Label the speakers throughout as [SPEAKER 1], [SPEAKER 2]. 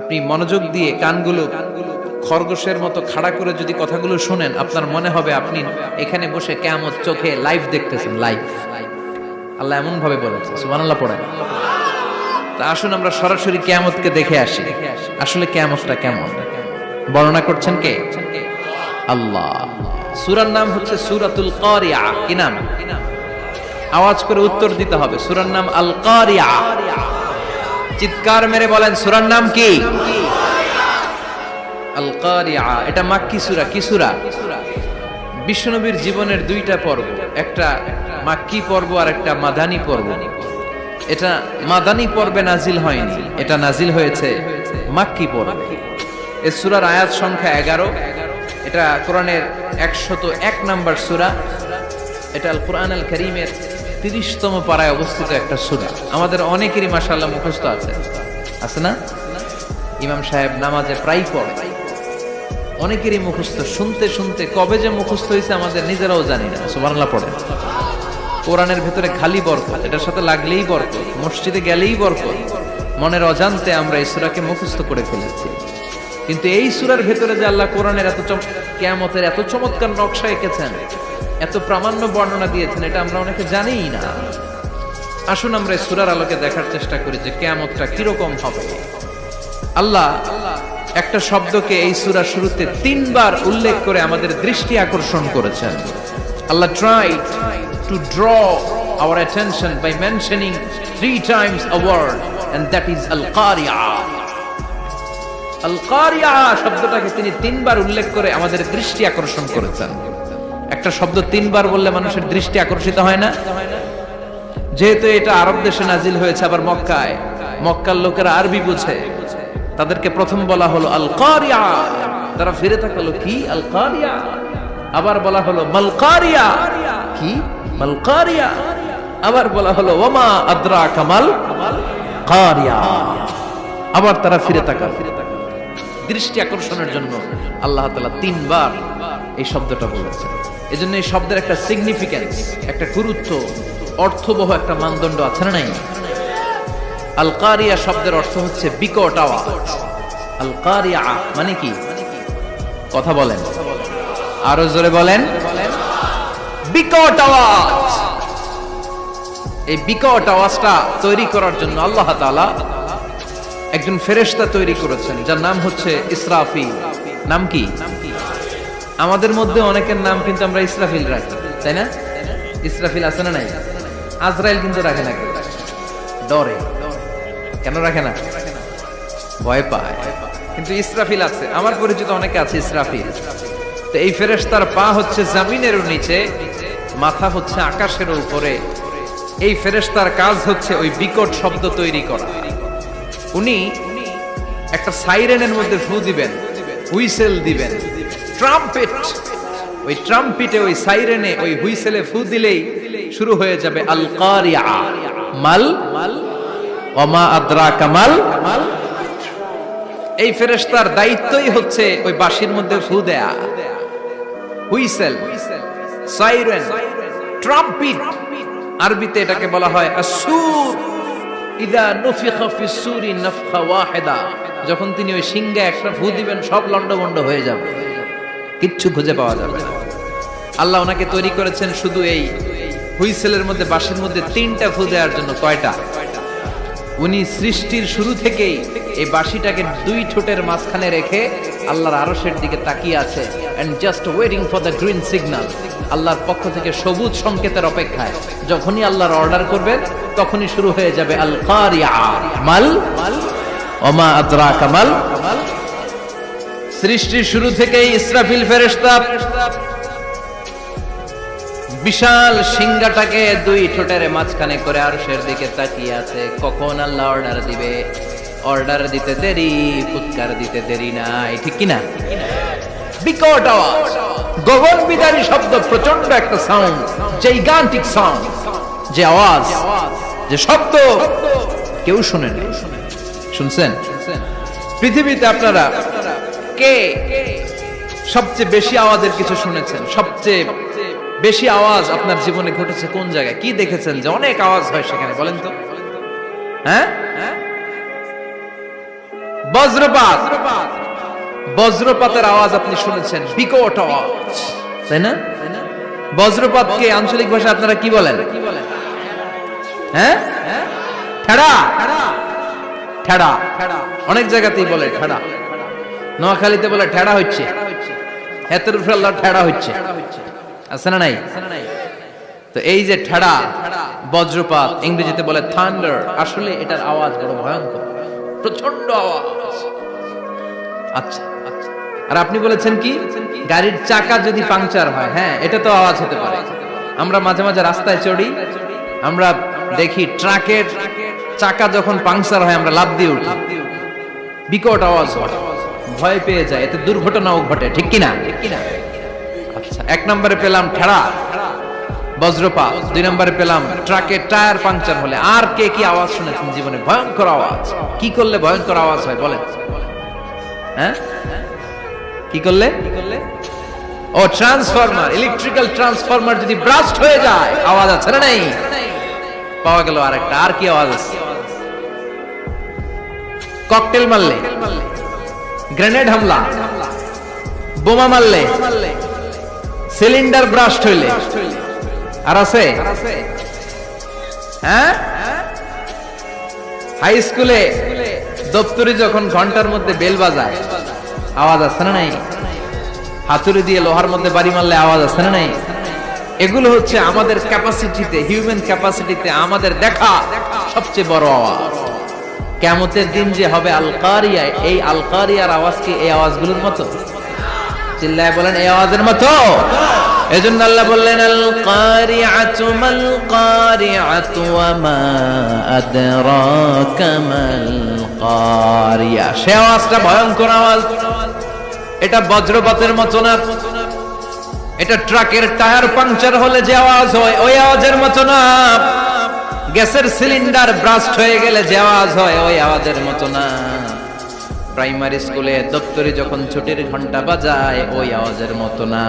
[SPEAKER 1] আপনি মনোযোগ দিয়ে কানগুলো খরগোশের মতো খাড়া করে যদি কথাগুলো শুনেন, আপনার মনে হবে আপনি এখানে বসে কিয়ামত চোখে লাইভ দেখতেছেন। লাইভ আল্লাহ এমন ভাবে বলেছে, সুবহানাল্লাহ পড়েন। তা আসুন আমরা সরাসরি কিয়ামতকে দেখে আসি। আসলে কিয়ামতটা কেমন বর্ণনা করছেন কে? আল্লাহ। সূরার নাম হচ্ছে সূরাতুল কারিয়া। কি নাম? আওয়াজ করে উত্তর দিতে হবে। সূরার নাম আল কারিয়া। চিৎকার মেরে বলেন সূরার নাম কি? আল কারিয়া। এটা মাক্কি সূরা। কি সূরা? বিশ্বনবীর জীবনের দুইটা পর্ব, একটা মাক্কি পর্ব আর একটা মাদানী পর্ব। এটা মাদানী পর্বে নাজিল হয়নি, এটা নাজিল হয়েছে মাক্কি পর্বে। এই সূরার আয়াত সংখ্যা 11। এটা কোরআনের 101 নম্বর সূরা। এটা আল কুরআন আল কারীমের 30তম পারায় অবস্থিত একটা সূরা। আমাদের অনেকেরই মাশাআল্লাহ মুখস্থ আছে না? ইমাম সাহেব নামাজে প্রায় পড়ে, অনেকেরই মুখস্থ। শুনতে শুনতে কবে যে মুখস্থ হয়েছে আমাদের নিজেরাও জানি না। সুবহানাল্লাহ পড়েন। কোরআনের ভেতরে খালি বরকত, এটার সাথে লাগলেই বরকত, মসজিদে গেলেই বরকত। মনের অজান্তে আমরা এই সূরাকে মুখস্থ করে ফেলেছি। কিন্তু এই সূরার ভেতরে যে আল্লাহ কোরআনের কিয়ামতের এত চমৎকার নকশা এঁকেছেন, এত প্রামাণ্য বর্ণনা দিয়েছেন, এটা আমরা অনেকে জানিই না। আসুন আমরা এই সূরার আলোকে দেখার চেষ্টা করি যে কিয়ামতটা কিরকম হবে। আল্লাহ একটা শব্দকে এই সূরার শুরুতে 3 বার উল্লেখ করে আমাদের দৃষ্টি আকর্ষণ করেছেন। আল্লাহ tried to draw our attention by mentioning 3 times a word, and that is al-qari'ah. al-qari'ah শব্দটাকে তিনি 3 বার উল্লেখ করে আমাদের দৃষ্টি আকর্ষণ করেছেন। একটা শব্দ 3 বার বললে মানুষের দৃষ্টি আকর্ষিত হয় না? যেহেতু এটা আরব দেশে নাজিল হয়েছে, আবার মক্কায়, মক্কার লোকেরা আরবি বুঝে, তাদেরকে প্রথম বলা হলো আল কারিয়া। তারা ফিরে তাকালো, কি আল কারিয়া? আবার বলা হলো মাল কারিয়া। কি মাল কারিয়া? আবার বলা হলো ওয়ামা আদরাকা মাল কারিয়া। আবার তারা ফিরে তাকালো। দৃষ্টি আকর্ষণের জন্য আল্লাহ তাআলা 3 বার এই শব্দটা বলেছেন। এজন্য এই শব্দের একটা সিগনিফিকেন্স, একটা গুরুত্ব, অর্থবহ একটা মানদণ্ড আছে না নাই? আল কারিয়া শব্দের অর্থ হচ্ছে বিকট আওয়াজ। আল কারিয়া মানে কি? কথা বলেন, আরো জোরে বলেন। বিকট আওয়াজ। এই বিকট আওয়াজটা তৈরি করার জন্য আল্লাহ তাআলা একজন ফেরেশতা তৈরি করেছেন, যার নাম হচ্ছে ইসরাফিল। নাম কি? আমাদের মধ্যে অনেকের নাম কিন্তু আমরা ইসরাফিল রাখি, তাই না? ইসরাফিল আছে না নাই? আজরাইল কিন্তু রাখে না, ডরে। কেন রাখে না? ভয় পায়। কিন্তু ইসরাফিল আছে, আমার পরিচিত অনেকে আছে ইসরাফিল। তো এই ফেরেশতার পা হচ্ছে জমিনের নিচে, মাথা হচ্ছে আকাশের উপরে। এই ফেরেশতার কাজ হচ্ছে ওই বিকট শব্দ তৈরি করা। উনি একটা সাইরেনের মধ্যে ফু দিবেন, হুইসেল দিবেন, ট্রাম্পেট। ওই ট্রাম্পিটে, ওই সাইরেনে, ওই হুইসেলে ফু দিলেই শুরু হয়ে যাবে আল কারিয়া। মাল ওমা আদরাকা মাল। এই ফেরেশতার দায়িত্বই হচ্ছে ওই বাঁশির মধ্যে ফু দেয়া। Whistle, siren, trumpet. আরবিতে এটাকে বলা হয় আসুর। ইদা নুফিখা ফিস সূরি নাফখা ওয়াহিদা। যখন তিনি ওই সিংহে একটা ফু দিবেন, সব লন্ডভন্ড হয়ে যাবে, কিচ্ছু খুঁজে পাওয়া যাবে না। আল্লাহ ওনাকে তৈরি করেছেন শুধু এই হুইসেলের মধ্যে, বাঁশির মধ্যে 3টা ফু দেওয়ার জন্য। কয়টা? উনি সৃষ্টির শুরু থেকেই এই বাঁশিটাকে 2 ঠোঁটের মাঝখানে রেখে আল্লাহর আরশের দিকে তাকিয়ে আছে, and just waiting for the green signal. আল্লাহর পক্ষ থেকে সবুজ সংকেতের অপেক্ষায়। যখনই আল্লাহর অর্ডার করবেন, তখনই শুরু হয়ে যাবে আল কারিয়া। মাল ওমা আদরাকা মাল। সৃষ্টির শুরু থেকেই ইসরাফিল ফেরেশতা বিশাল সিংহাটাকে 2 ঠোঁটের মাঝখানে করে আরশের দিকে তাকিয়ে আছে, কখন আল্লাহ অর্ডার দিবে। অর্ডার দিতে দেরি, ফুৎকার দিতে দেরি নাই, ঠিক কিনা? বিকট আওয়াজ, গগন বিদারী শব্দ, প্রচন্ড একটা সাউন্ড, জাইগান্টিক সাউন্ড। যে আওয়াজ, যে শব্দ কেউ শুনে নাই। শুনছেন? পৃথিবীতে আপনারা কে সবচেয়ে বেশি আওয়াজের কিছু শুনেছেন? সবচেয়ে বেশি আওয়াজ আপনার জীবনে ঘটেছে কোন জায়গায়? কি দেখেছেন যে অনেক আওয়াজ হয় সেখানে? বলেন তো। হ্যাঁ, বজ্রপাত, বজ্রপাতের আওয়াজ আপনি শুনেছেন, বিকট আওয়াজ, তাই না? বজ্রপাতকে আঞ্চলিক ভাষায় আপনারা কি বলেন? হ্যাঁ, ঠেড়া। ঠেড়া অনেক জায়গাতেই বলে ঠেড়া। নোয়াখালীতে বলে ঠেড়া হচ্ছে, এতের উপরে আল্লাহ ঠেড়া হচ্ছে, আছে না নাই? তো এই যে ঠেড়া, বজ্রপাত, ইংরেজিতে বলে থান্ডার, আসলে এটার আওয়াজ বড় ভয়ঙ্কর, প্রচন্ড আওয়াজ। আচ্ছা, আর আপনি বলেছেন কি, গাড়ির চাকা যদি পাংচার হয়, হ্যাঁ এটা তো আওয়াজ হতে পারে। আমরা মাঝে মাঝে রাস্তায় চড়ি, আমরা দেখি ট্রাকের চাকা যখন পাংচার হয় আমরা লাফ দিয়ে উঠি, বিকট আওয়াজ হয়, ভয় পেয়ে যায়, এতে দুর্ঘটনাও ঘটে, ঠিক কিনা? আচ্ছা, এক নম্বরে পেলাম ঠেড়া, বজ্রপাত, দুই নম্বরে পেলাম ট্রাকের টায়ার পাংচার হলে। আর কে কি আওয়াজ শুনেছেন জীবনে? ভয়ঙ্কর আওয়াজ। কি করলে ভয়ঙ্কর আওয়াজ হয় বলেন? হ্যাঁ, কি করলে? ও ট্রান্সফরমার, ইলেকট্রিক্যাল ট্রান্সফরমার যদি ব্রাস্ট হয়ে যায় আওয়াজ আছে না নাই? পাওয়া গেল আরেকটা। আর কি আওয়াজ আছে? ককটেল মারলে, গ্রেনেড হামলা, বোমা মারলে, সিলিন্ডার ব্রাস্ট হইলে। আর আছে? হ্যাঁ, হাই স্কুলে দপ্তরি যখন ঘন্টার মধ্যে বেল বাজায় আওয়াজ আছে না নাই? হাতুড়ি দিয়ে লোহার মধ্যে বাড়ি মারলে আওয়াজ আছে না নাই? এগুলো হচ্ছে আমাদের ক্যাপাসিটিতে, হিউম্যান ক্যাপাসিটিতে আমাদের দেখা সবচেয়ে বড় আওয়াজ। কিয়ামতের দিন যে হবে আল কারিয়া, এই আল কারিয়ার আওয়াজ কি এই আওয়াজগুলোর মতো? চিল্লায় বলেন, এই আওয়াজের মতো। এজন্য আল্লাহ বললেন, আল কারিআতু মাল কারিআতু ওয়া মা আদরাকা মাল কারিয়া। সে আওয়াজটা ভয়ঙ্কর আওয়াজ। এটা বজ্রপাতের মতো না, এটা ট্রাকের টায়ার পাংচার হলে যে আওয়াজ হয় ওই আওয়াজের মতো না, গ্যাসের সিলিন্ডার ব্রাস্ট হয়ে গেলে যে আওয়াজ হয় ওই আওয়াজের মতো না, প্রাইমারি স্কুলে দপ্তরে যখন ছুটির ঘন্টা বাজায় ওই আওয়াজের মতো না।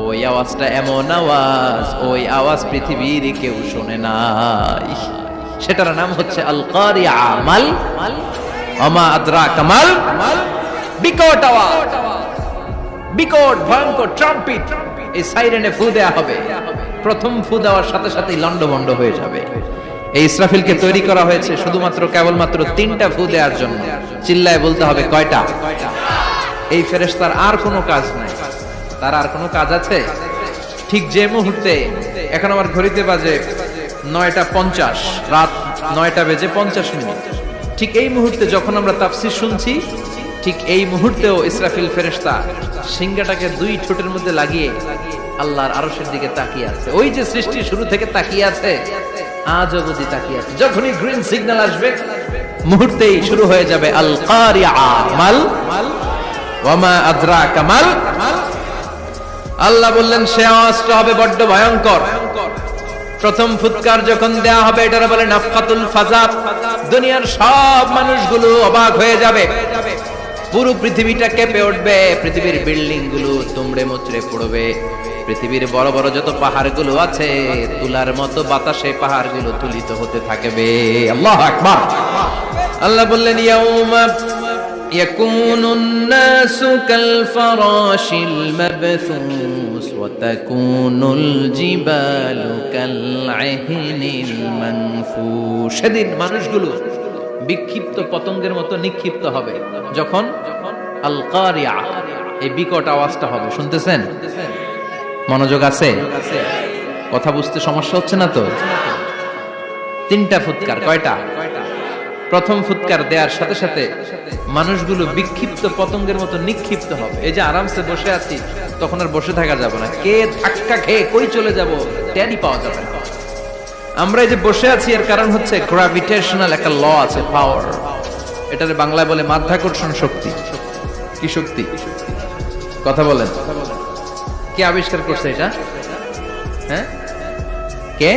[SPEAKER 1] ওই আওয়াজটা এমন আওয়াজ, ওই আওয়াজ পৃথিবীর কেউ শোনে নাই। সেটার নাম হচ্ছে আল কারিয়া, মাল ওমা আদরাকা মাল, বিকট আওয়াজ, বিকট ভয়ঙ্কর ট্রাম্পিট। এই সাইরেনে ফু দেয়া হবে, প্রথম ফু দেওয়ার সাথে সাথেই লন্ডভন্ড হয়ে যাবে। এই ইসরাফিলকে তৈরি করা হয়েছে শুধুমাত্র কেবলমাত্র 3টা ফু দেওয়ার জন্য। চিল্লায় বলতে হবে কয়টা? এই ফেরেশতার আর কোনো কাজ নাই। তার আর কোনো কাজ আছে? ঠিক যে মুহূর্তে, এখন আমার ঘড়িতে বাজে 9:50, রাত 9:50, ঠিক এই মুহূর্তে যখন আমরা তাফসীর শুনছি, ঠিক এই মুহূর্তেও ইসরাফিল ফেরেশতা সিংহাটাকে 2 ঠোঁটের মধ্যে লাগিয়ে আল্লাহর আরশের দিকে তাকিয়ে আছে। ওই যে সৃষ্টি শুরু থেকে তাকিয়ে আছে, আজ অবধি তাকিয়ে আছে। যখনই গ্রিন সিগন্যাল আসবে মুহূর্তেই শুরু হয়ে যাবে আল কারিয়া, মাল ওয়া মা আদরাকা মাল। আল্লাহ বললেন সে আওয়াজটা হবে বড্ড ভয়ঙ্কর। প্রথম ফুৎকার যখন দেয়া হবে, এটার বলে নাফখাতুল ফাজা। দুনিয়ার সব মানুষগুলো অবাক হয়ে যাবে, পুরো পৃথিবীটা কেঁপে উঠবে, পৃথিবীর বিল্ডিং গুলো দুমড়ে মুচড়ে পড়বে, পৃথিবীর বড় বড় যত পাহাড়গুলো আছে তুলার মতো বাতাসে পাহাড়গুলো তুলিত হতে থাকবে। আল্লাহু আকবার। আল্লাহ বললেন ইয়াউমা ইয়াকুনুন নাসু কাল ফারাশিল মাবথুস ওয়া তাকুনুল জিবালু কাল আহিনিল মানফুশ। সেদিন মানুষগুলো বিক্ষিপ্ত পতঙ্গের মতো নিক্ষিপ্ত হবে যখন আল কারিয়া, এই বিকট আওয়াজটা হবে। শুনতেছেন? মনোযোগ আছে? কথা বুঝতে সমস্যা হচ্ছে না তো? 3টা ফুৎকার। কয়টা? প্রথম ফুৎকার দেওয়ার সাথে সাথে মানুষগুলো বিক্ষিপ্ত পতঙ্গের মতো নিক্ষিপ্ত হবে। এই যে আরামসে বসে আছি, তখন আর বসে থাকা যাবে না। কে ধাক্কা খেয়ে কই চলে যাব টেরই পাওয়া যাবে না। আমরা এই যে বসে আছি এর কারণ হচ্ছে গ্র্যাভিটেশনাল একটা ল আছে, পাওয়ার। এটার বাংলায় বলে মাধ্যাকর্ষণ শক্তি। কি শক্তি? কথা বলেন। কে আবিষ্কার করছে এটা? হ্যাঁ, কে?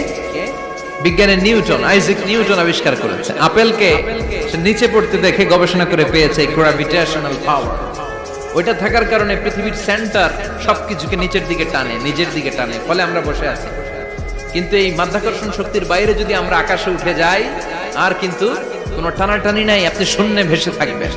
[SPEAKER 1] বিজ্ঞানের নিউটন, আইজাক নিউটন আবিষ্কার করেছে। আপেলকে সে নিচে পড়তে দেখে গবেষণা করে পেয়েছে গ্র্যাভিটেশনাল পাওয়ার। ওইটা থাকার কারণে পৃথিবীর সেন্টার সবকিছুকে নিচের দিকে টানে, নিজের দিকে টানে, ফলে আমরা বসে আছি। কিন্তু এই মাধ্যাকর্ষণ শক্তির বাইরে যদি আমরা আকাশে উঠে যাই, আর কিন্তু কোনো টানাটানি নাই, আপনি শূন্যে ভেসে থাকবেন।